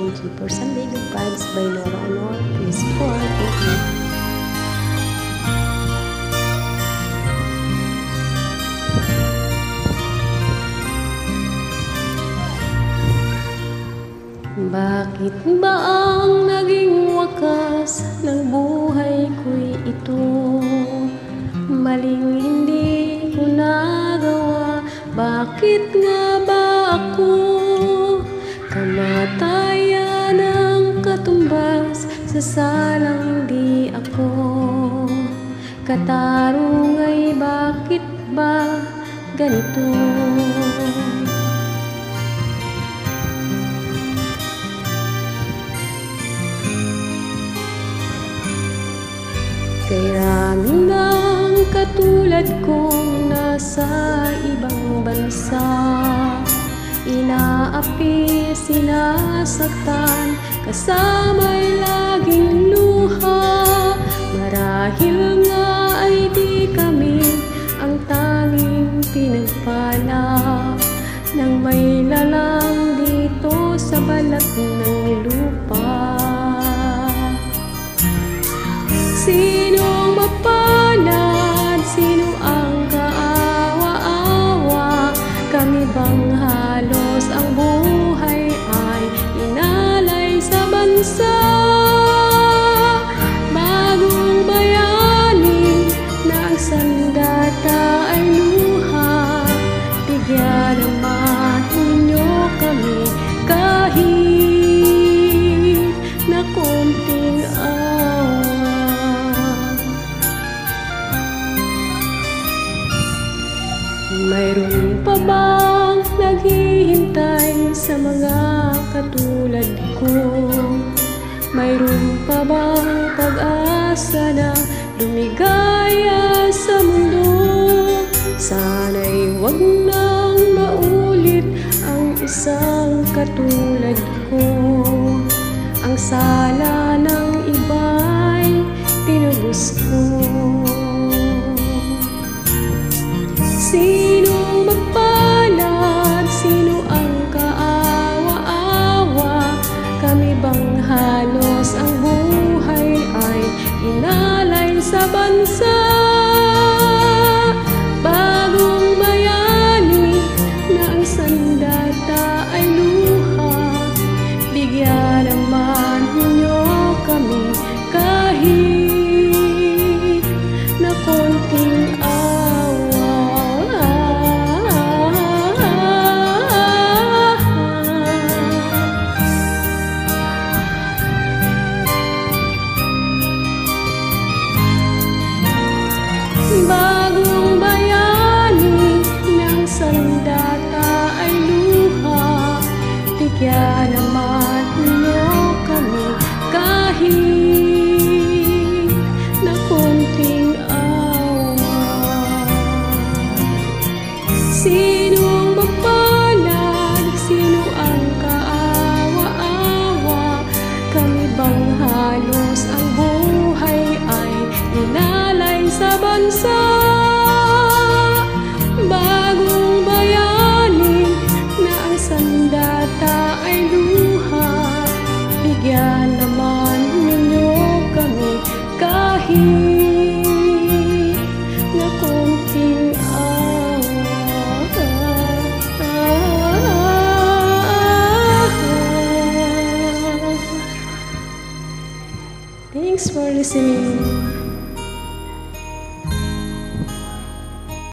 Thank you for Sunday Good Vibes by Nora Honor. Please support. Thank you. Bakit ba ang naging wakas ng buhay ko'y ito? Maling hindi ko nagawa. Bakit nga ba ako? Kamatayan ng katumbas sa salang di ako. Katarungay, bakit ba ganito? Kaya ng katulad kong nasa ibang bansa, inaapi, sinasaktan, kasama'y laging luha. Marahil nga ay di kami ang tanging pinagpala ng may lalang dito sa balat ng lupa. Sinong mapalad? Sino ang kaawa-awa? Kami bang halos ang buhay ay inalay sa bansa? Bagong bayani na ang sandata ay luha. Bigyan naman ninyo kami kahit na konting mayroon pa bang naghihintay sa mga katulad ko? Mayroon pa bang pag-asa na lumigaya sa mundo? Sana'y wag nang maulit ang isang katulad ko. Ang sala ng iba'y tinubos ko. Sinong mapalad? Sino ang kaawa-awa? Kami bang halos ang buhay ay inalay sa bansa? Bagong bayani na ang sandata ay luha. Bigyan naman ninyo kami kahit na konting bagong bayani ng sandata ay luha. Bigyan naman ninyo kami kahit na konting awa. Sinong mapalad? Sino ang kaawa-awa? Kami bang halos ang buhay ay inalay sa bansa? Bagong bayani na ang sandata ay luha. Bigyan naman ninyo kami kahit na konting Thanks for listening.